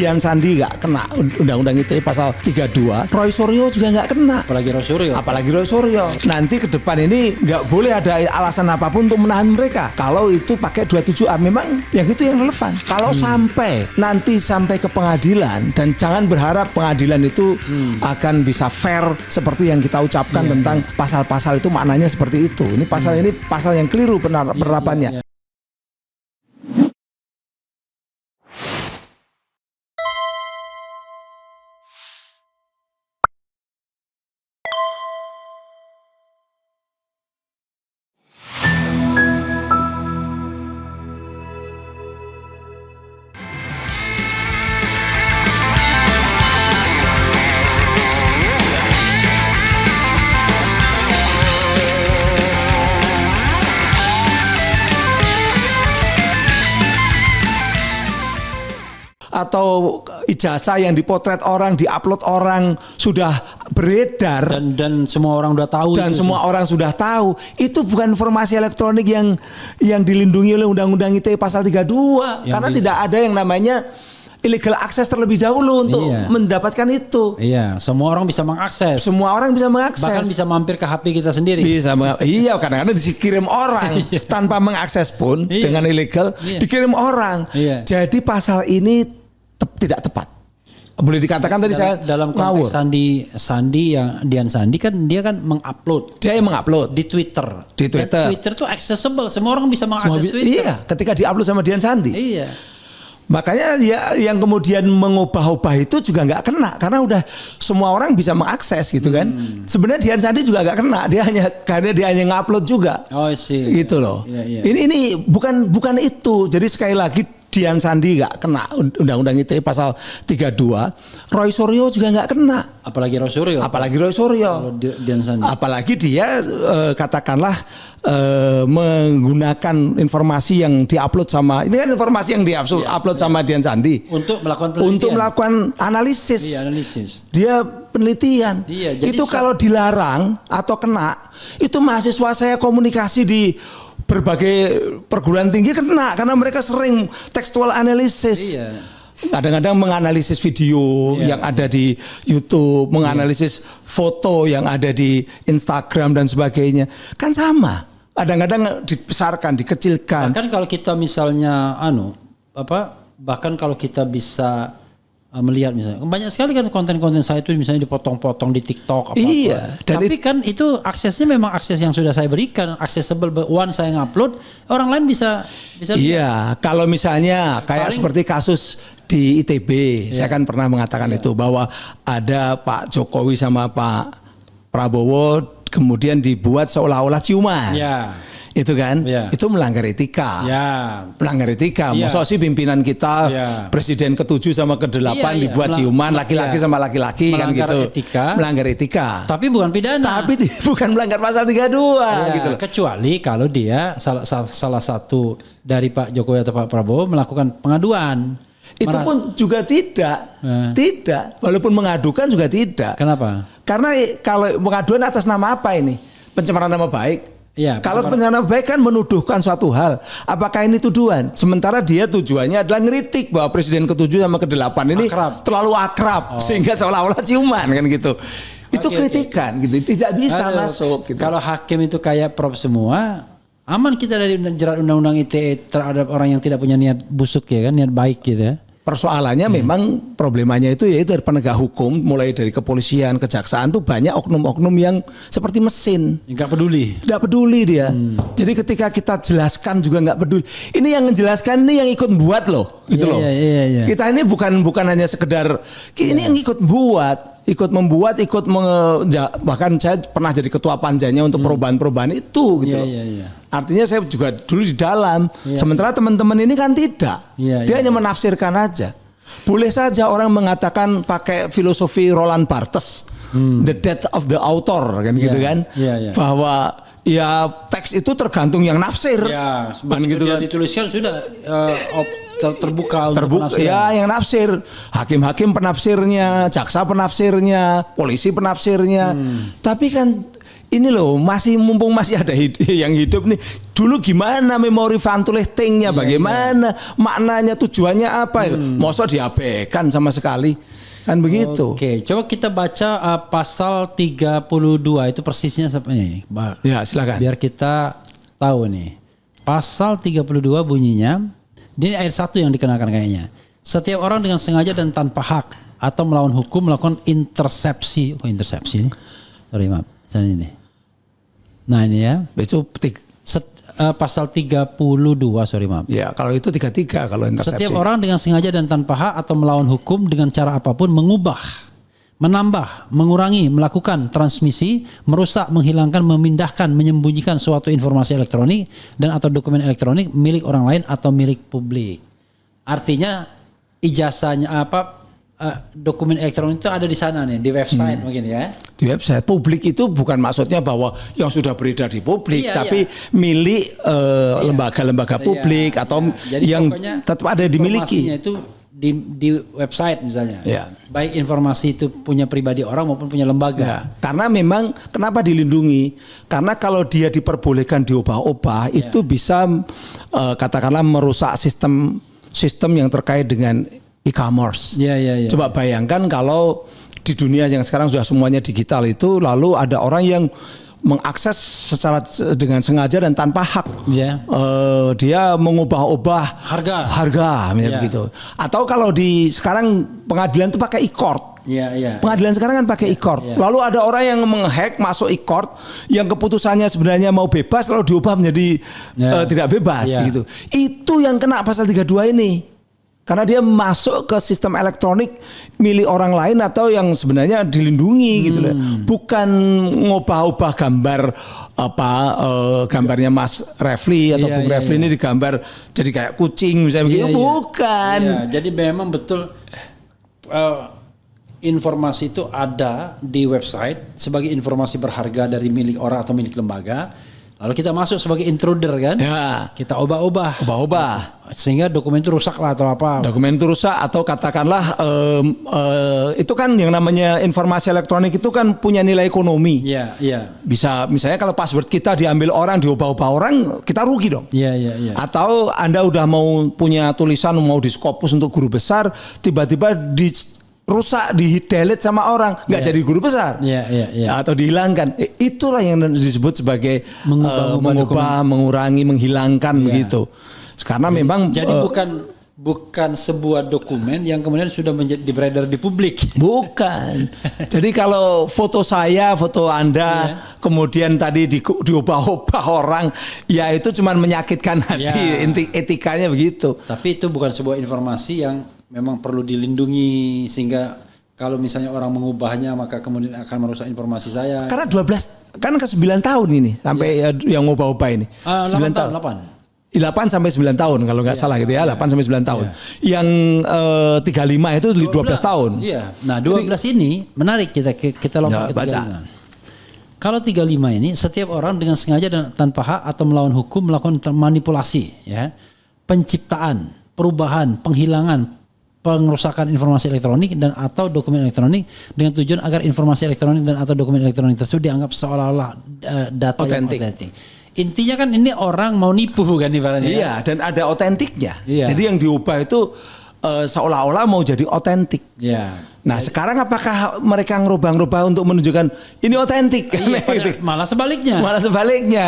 Dian Sandi nggak kena undang-undang ITE pasal 32, Roy Suryo juga nggak kena. Apalagi Roy Suryo. Nanti ke depan ini nggak boleh ada alasan apapun untuk menahan mereka. Kalau itu pakai 27A memang yang itu yang relevan. Kalau sampai nanti sampai ke pengadilan, dan jangan berharap pengadilan itu akan bisa fair seperti yang kita ucapkan tentang pasal-pasal itu maknanya seperti itu. Ini pasal ini pasal yang keliru penerapannya. Atau ijazah yang dipotret orang, diupload orang sudah beredar dan semua orang sudah tahu. Dan semua orang sudah tahu. Itu bukan informasi elektronik yang dilindungi oleh Undang-Undang ITE pasal 32. Karena tidak ada yang namanya illegal access terlebih dahulu untuk mendapatkan itu. Iya, semua orang bisa mengakses. Semua orang bisa mengakses. Bahkan bisa mampir ke HP kita sendiri. Bisa, iya, kadang-kadang dikirim orang tanpa mengakses pun dengan ilegal dikirim orang. Jadi pasal ini tidak tepat. Boleh dikatakan tadi saya dalam konteks Sandi yang Dian Sandi kan dia kan mengupload. Dia yang mengupload di Twitter. Dan Twitter tuh accessible, semua orang bisa mengakses Twitter. Iya, ketika diupload sama Dian Sandi. Iya. Makanya ya yang kemudian mengubah-ubah itu juga nggak kena karena udah semua orang bisa mengakses gitu kan. Sebenarnya Dian Sandi juga nggak kena, dia hanya ngupload juga. Oh sih. Gitu loh. Iya. Ini bukan itu. Jadi sekali lagi Dian Sandi nggak kena Undang-Undang ITE pasal 32, Roy Suryo juga nggak kena. Apalagi Roy Suryo. Kalau Dian Sandi. Apalagi dia katakanlah menggunakan informasi yang diupload sama, ini kan informasi yang diupload sama Dian Sandi untuk melakukan penelitian. Untuk melakukan analisis. Iya, analisis. Dia penelitian. Iya, jadi itu kalau dilarang atau kena, itu mahasiswa saya komunikasi di berbagai perguruan tinggi kena karena mereka sering textual analysis. Iya. Kadang-kadang menganalisis video yang ada di YouTube, menganalisis foto yang ada di Instagram dan sebagainya. Kan sama. Kadang-kadang dibesarkan, dikecilkan. Bahkan kalau kita misalnya bahkan kalau kita bisa melihat misalnya banyak sekali kan konten-konten saya itu misalnya dipotong-potong di TikTok tapi kan itu aksesnya memang akses yang sudah saya berikan, accessible, once saya ngupload orang lain bisa lihat. Kalau misalnya kayak seperti kasus di ITB, saya kan pernah mengatakan itu bahwa ada Pak Jokowi sama Pak Prabowo kemudian dibuat seolah-olah ciuman. Itu kan, itu melanggar etika. Melanggar etika. Masa sih pimpinan kita, presiden ke-7 sama ke-8 dibuat ciuman, laki-laki sama laki-laki kan gitu. Melanggar etika. Tapi bukan pidana. Tapi bukan melanggar pasal 32 gitu loh. Kecuali kalau dia salah satu dari Pak Jokowi atau Pak Prabowo melakukan pengaduan. Itu pun juga tidak. Tidak. Walaupun mengadukan juga tidak. Kenapa? Karena kalau pengaduan atas nama apa ini? Pencemaran nama baik. Kalau pencemaran nama baik kan menuduhkan suatu hal. Apakah ini tuduhan? Sementara dia tujuannya adalah ngeritik bahwa presiden ke-7 sama ke-8 ini terlalu akrab sehingga seolah-olah ciuman kan gitu. Itu kritikan gitu. Tidak bisa masuk gitu. Kalau hakim itu kayak prop semua, aman kita dari jerat undang-undang ITE terhadap orang yang tidak punya niat busuk ya kan, niat baik gitu ya. Persoalannya memang problemanya itu yaitu dari penegak hukum, mulai dari kepolisian, kejaksaan tuh banyak oknum-oknum yang seperti mesin. Nggak peduli. Tidak peduli dia. Jadi ketika kita jelaskan juga nggak peduli. Ini yang menjelaskan ini yang ikut buat loh, gitu loh. Iya. Kita ini bukan hanya sekedar ini yang ikut membuat, bahkan saya pernah jadi ketua panjanya untuk perubahan-perubahan itu gitu loh. Artinya saya juga dulu di dalam. Sementara teman-teman ini kan tidak. Dia hanya menafsirkan aja. Boleh saja orang mengatakan pakai filosofi Roland Barthes, the death of the author kan gitu kan. Bahwa ya teks itu tergantung yang nafsir. Gitu kan. Dituliskan sudah terbuka untuk penafsiran. Yang nafsir, hakim-hakim penafsirnya, jaksa penafsirnya, polisi penafsirnya. Tapi kan ini loh mumpung masih ada yang hidup nih. Dulu gimana memori vantuletingnya, bagaimana maknanya, tujuannya apa? Mosok diabaikan sama sekali. Kan begitu. Oke, coba kita baca pasal 32 itu persisnya seperti ini. Ya, silakan. Biar kita tahu nih. Pasal 32 bunyinya, ini ayat 1 yang dikenakan kayaknya. Setiap orang dengan sengaja dan tanpa hak atau melawan hukum melakukan intersepsi. Intersepsi ini? Sorry maaf. Ini. Nah ini ya. Itu pasal 32, sorry maaf. Ya, kalau itu 33 kalau intersepsi. Setiap orang dengan sengaja dan tanpa hak atau melawan hukum dengan cara apapun mengubah, menambah, mengurangi, melakukan transmisi, merusak, menghilangkan, memindahkan, menyembunyikan suatu informasi elektronik dan atau dokumen elektronik milik orang lain atau milik publik. Artinya ijazahnya dokumen elektronik itu ada di sana nih, di website mungkin ya. Di website publik itu bukan maksudnya bahwa yang sudah beredar di publik, tapi milik lembaga-lembaga publik atau Jadi yang tetap ada dimiliki. Informasinya itu di website misalnya. Baik informasi itu punya pribadi orang maupun punya lembaga. Karena memang kenapa dilindungi? Karena kalau dia diperbolehkan diubah-ubah itu bisa katakanlah merusak sistem yang terkait dengan e-commerce. Coba bayangkan kalau di dunia yang sekarang sudah semuanya digital itu, lalu ada orang yang mengakses secara dengan sengaja dan tanpa hak. Dia mengubah-ubah harga begitu. Atau kalau di sekarang pengadilan itu pakai e-court. Pengadilan sekarang kan pakai e-court. Lalu ada orang yang menghack masuk e-court yang keputusannya sebenarnya mau bebas lalu diubah menjadi tidak bebas begitu. Itu yang kena pasal 32 ini. Karena dia masuk ke sistem elektronik milik orang lain atau yang sebenarnya dilindungi gitu loh. Bukan ngubah-ubah gambar gambarnya Mas Refli atau Bung Refli ini digambar jadi kayak kucing misalnya begitu. Bukan. Jadi memang betul informasi itu ada di website sebagai informasi berharga dari milik orang atau milik lembaga. Lalu kita masuk sebagai intruder kan? Kita ubah-ubah sehingga dokumen itu rusak lah atau apa? Dokumen itu rusak atau katakanlah itu kan yang namanya informasi elektronik itu kan punya nilai ekonomi. Bisa misalnya kalau password kita diambil orang, diubah-ubah orang, kita rugi dong. Atau Anda udah mau punya tulisan mau di Scopus untuk guru besar, tiba-tiba rusak, di-delete sama orang, nggak jadi guru besar, atau dihilangkan. Itulah yang disebut sebagai mengubah, mengurangi, menghilangkan begitu. Karena memang jadi bukan sebuah dokumen yang kemudian sudah menjadi beredar di publik. Bukan. Jadi kalau foto saya, foto Anda, kemudian tadi diubah-ubah orang, ya itu cuma menyakitkan hati. Etikanya begitu. Tapi itu bukan sebuah informasi yang memang perlu dilindungi sehingga kalau misalnya orang mengubahnya maka kemudian akan merusak informasi saya. Karena 12 kan ke 9 tahun ini sampai yang ngubah-ubah ini. 9 tahun. 8 sampai 9 tahun kalau nggak salah gitu ya, 8 sampai 9 tahun. Yang 35 itu 12 tahun. Nah, 12 ini menarik kita lompat ke 35. Kalau 35 ini setiap orang dengan sengaja dan tanpa hak atau melawan hukum melakukan manipulasi penciptaan, perubahan, penghilangan, pengerusakan informasi elektronik dan atau dokumen elektronik dengan tujuan agar informasi elektronik dan atau dokumen elektronik tersebut dianggap seolah-olah data yang otentik. Intinya kan ini orang mau nipu kan ibaratnya. Dan ada otentiknya. Jadi yang diubah itu seolah-olah mau jadi otentik. Nah sekarang apakah mereka ngerubah-ngerubah untuk menunjukkan ini otentik? Malah sebaliknya.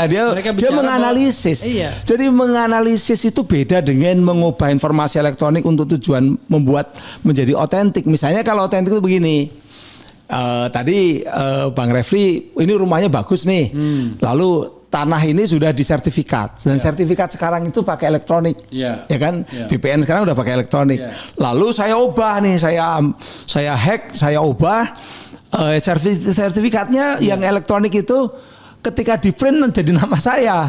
Dia menganalisis. Jadi menganalisis itu beda dengan mengubah informasi elektronik untuk tujuan membuat menjadi otentik. Misalnya kalau otentik itu begini. Tadi Bang Refli ini rumahnya bagus nih. Lalu tanah ini sudah disertifikat dan sertifikat sekarang itu pakai elektronik, ya kan? VPN sekarang udah pakai elektronik. Lalu saya ubah nih, saya hack, saya ubah sertifikatnya yang elektronik itu ketika di print menjadi nama saya.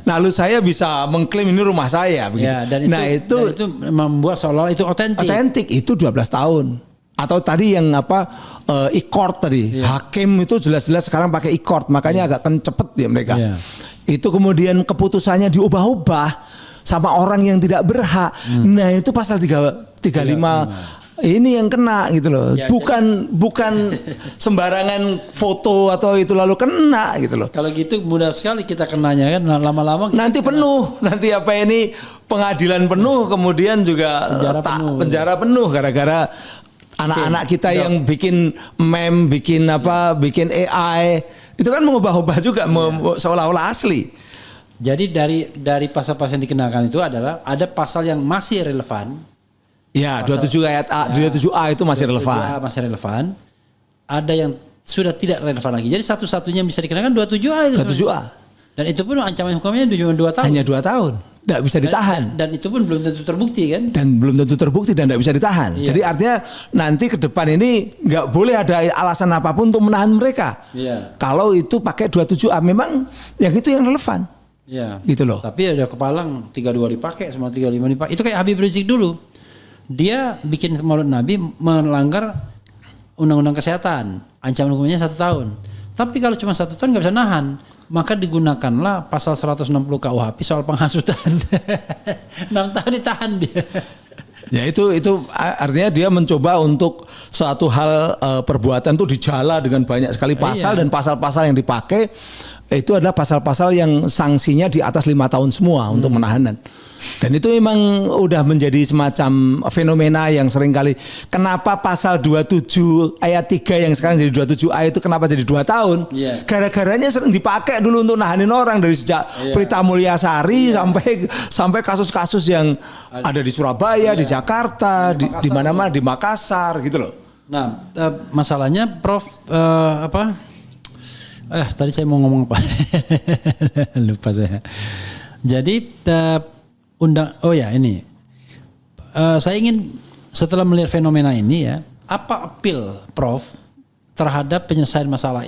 Lalu saya bisa mengklaim ini rumah saya, begitu. Dan itu membuat seolah itu otentik. Otentik itu 12 tahun. Atau tadi yang e-court tadi, hakim itu jelas-jelas sekarang pakai e-court, makanya agak cepet dia mereka. Itu kemudian keputusannya diubah-ubah sama orang yang tidak berhak. Nah itu pasal 35 ini yang kena gitu loh. Ya, bukan sembarangan foto atau itu lalu kena gitu loh. Kalau gitu mudah sekali kita kenanya kan, lama-lama nanti penuh, nanti apa ini pengadilan penuh, kemudian juga penjara penuh gara-gara anak-anak kita yang bikin meme, bikin bikin AI, itu kan mengubah-ubah juga seolah-olah asli. Jadi dari pasal-pasal yang dikenakan itu adalah ada pasal yang masih relevan. Ya, 27 ayat A, 27A itu masih relevan. 27A masih relevan. Ada yang sudah tidak relevan lagi. Jadi satu-satunya yang bisa dikenakan 27A itu. 27A. Dan itu pun ancaman hukumnya cuma 2 tahun. Hanya 2 tahun. Tidak bisa ditahan. Dan itu pun belum tentu terbukti kan? Dan belum tentu terbukti dan tidak bisa ditahan. Iya. Jadi artinya nanti ke depan ini nggak boleh ada alasan apapun untuk menahan mereka. Iya. Kalau itu pakai 27A memang yang itu yang relevan. Iya. Gitu loh. Tapi ada kepalang 32 dipakai, semua 35 dipakai. Itu kayak Habib Rizik dulu. Dia bikin Maulid Nabi melanggar undang-undang kesehatan. Ancaman hukumnya 1 tahun. Tapi kalau cuma 1 tahun nggak bisa nahan. Maka digunakanlah pasal 160 KUHP soal penghasutan. 6 tahun ditahan dia. Ya itu artinya dia mencoba untuk suatu hal perbuatan itu dijala dengan banyak sekali pasal. Dan pasal-pasal yang dipakai itu adalah pasal-pasal yang sanksinya di atas 5 tahun semua untuk menahanan. Dan itu memang udah menjadi semacam fenomena yang seringkali kenapa pasal 27 ayat 3 yang sekarang jadi 27A itu kenapa jadi 2 tahun? Gara-garanya sering dipakai dulu untuk nahanin orang dari sejak Prita Mulyasari sampai kasus-kasus yang ada di Surabaya, di Jakarta, di mana-mana, di Makassar gitu loh. Nah, masalahnya Prof tadi saya mau ngomong apa? Lupa saya. Jadi saya ingin setelah melihat fenomena ini ya, apa appeal Prof terhadap penyelesaian masalah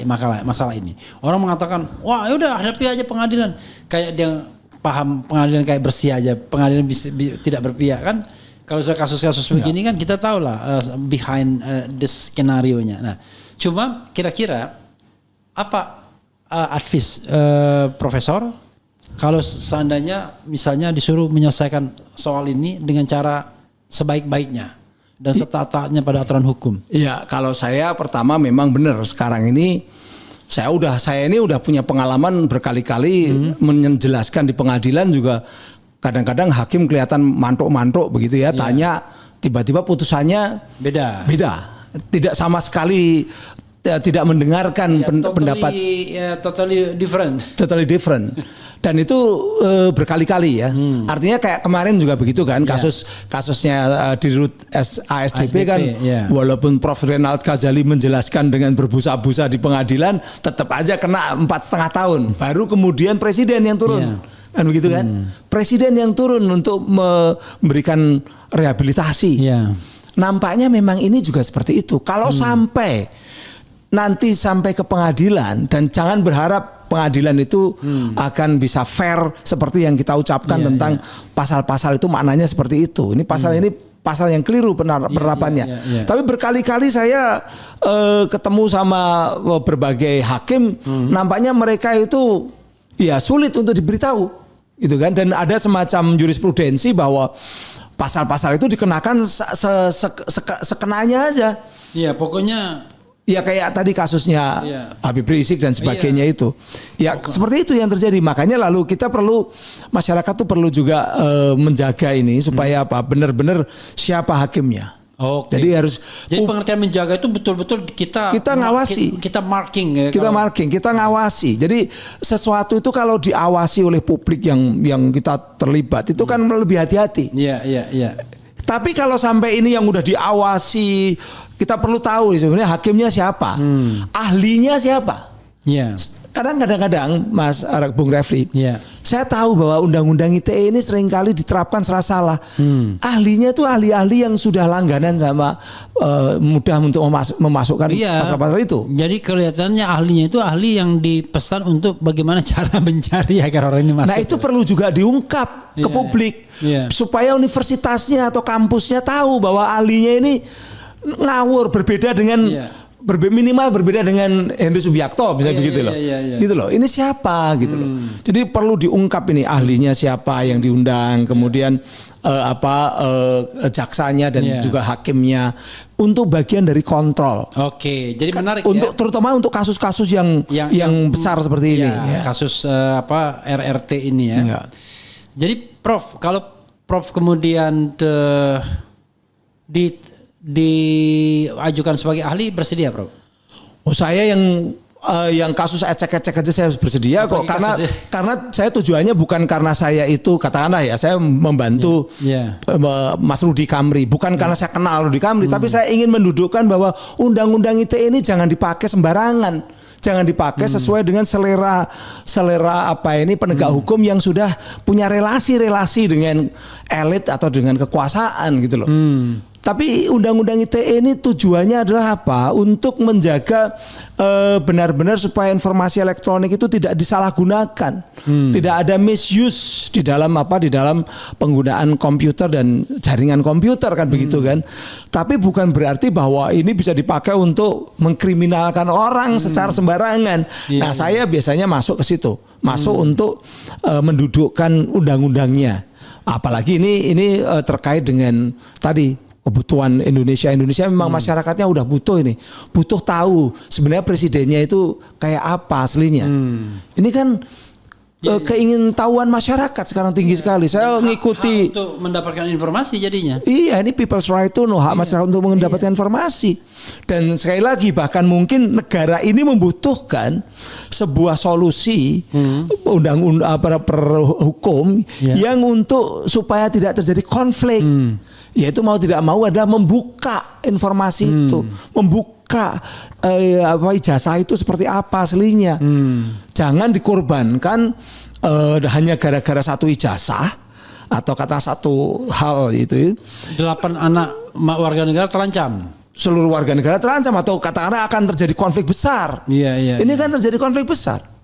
ini? Orang mengatakan, wah ya udah hadapi aja pengadilan, kayak dia paham pengadilan kayak bersih aja, pengadilan tidak berpihak kan? Kalau sudah kasus-kasus begini kan kita tahu lah behind this skenario-nya. Nah, cuma kira-kira apa advice Profesor kalau seandainya misalnya disuruh menyelesaikan soal ini dengan cara sebaik-baiknya dan setataatnya pada aturan hukum? Iya, kalau saya pertama memang benar sekarang ini saya ini udah punya pengalaman berkali-kali menjelaskan di pengadilan juga. Kadang-kadang hakim kelihatan mantuk-mantuk begitu ya, tanya tiba-tiba putusannya beda. Tidak sama sekali tidak mendengarkan pendapat totally different dan itu berkali-kali ya. Artinya kayak kemarin juga begitu kan, kasusnya di Rut ASDP kan, walaupun Prof Renald Ghazali menjelaskan dengan berbusa-busa di pengadilan tetap aja kena 4,5 tahun, baru kemudian presiden yang turun. Kan begitu kan? Presiden yang turun untuk memberikan rehabilitasi. Nampaknya memang ini juga seperti itu. Kalau nanti sampai ke pengadilan, dan jangan berharap pengadilan itu akan bisa fair seperti yang kita ucapkan tentang pasal-pasal itu maknanya seperti itu. Ini pasal ini pasal yang keliru penerapannya. Tapi berkali-kali saya ketemu sama berbagai hakim, nampaknya mereka itu ya sulit untuk diberitahu, gitu kan? Dan ada semacam jurisprudensi bahwa pasal-pasal itu dikenakan sekenanya aja. Iya, pokoknya. Ya kayak tadi kasusnya Habib Rizik dan sebagainya itu. Ya seperti itu yang terjadi. Makanya lalu kita masyarakat tuh perlu juga menjaga ini supaya benar-benar siapa hakimnya. Jadi pengertian menjaga itu betul-betul kita ngawasi. Kita marking ya. Kita ngawasi. Jadi sesuatu itu kalau diawasi oleh publik yang kita terlibat itu kan lebih hati-hati. Iya. Tapi kalau sampai ini yang udah diawasi, kita perlu tahu sebenarnya hakimnya siapa, ahlinya siapa. Kadang-kadang Mas Bung Refli, saya tahu bahwa undang-undang ITE ini seringkali diterapkan secara salah. Ahlinya itu ahli-ahli yang sudah langganan sama mudah untuk memasukkan pasal-pasal itu. Jadi kelihatannya ahlinya itu ahli yang dipesan untuk bagaimana cara mencari agar orang ini masuk. Nah itu perlu juga diungkap ke publik supaya universitasnya atau kampusnya tahu bahwa ahlinya ini ngawur, berbeda dengan minimal berbeda dengan Henry Subiakto bisa begitu loh. Gitu loh. Ini siapa gitu loh. Jadi perlu diungkap ini ahlinya siapa yang diundang, kemudian jaksanya dan juga hakimnya untuk bagian dari kontrol. Oke, jadi menarik untuk terutama untuk kasus-kasus yang besar seperti ini. Kasus RRT ini ya. Jadi Prof, kalau Prof kemudian diajukan sebagai ahli bersedia, Prof? Oh, saya yang kasus ecek-ecek aja saya bersedia kok karena saya tujuannya bukan karena saya itu katakanlah ya saya membantu Mas Rudi Kamri, bukan karena saya kenal Rudi Kamri, tapi saya ingin mendudukkan bahwa undang-undang ITE ini jangan dipakai sembarangan. Jangan dipakai sesuai dengan selera penegak hukum yang sudah punya relasi-relasi dengan elit atau dengan kekuasaan gitu loh. Tapi undang-undang ITE ini tujuannya adalah apa? Untuk menjaga benar-benar supaya informasi elektronik itu tidak disalahgunakan, tidak ada misuse di dalam penggunaan komputer dan jaringan komputer kan begitu kan. Tapi bukan berarti bahwa ini bisa dipakai untuk mengkriminalkan orang secara sembarangan. Nah, saya biasanya masuk ke situ, masuk untuk mendudukkan undang-undangnya. Apalagi ini terkait dengan tadi kebutuhan Indonesia memang masyarakatnya udah butuh tahu sebenarnya presidennya itu kayak apa aslinya. Ini kan keingintahuan masyarakat sekarang tinggi sekali. Saya mengikuti untuk mendapatkan informasi jadinya. Iya, ini people's right to know, hak masyarakat untuk mendapatkan informasi. Dan sekali lagi bahkan mungkin negara ini membutuhkan sebuah solusi undang-undang hukum yang untuk supaya tidak terjadi konflik. Yaitu mau tidak mau adalah membuka informasi itu, membuka ijazah itu seperti apa aslinya. Jangan dikorbankan hanya gara-gara satu ijazah atau kata satu hal itu. 8 anak warga negara terancam. Seluruh warga negara terancam atau katakanlah akan terjadi konflik besar. Ini kan terjadi konflik besar.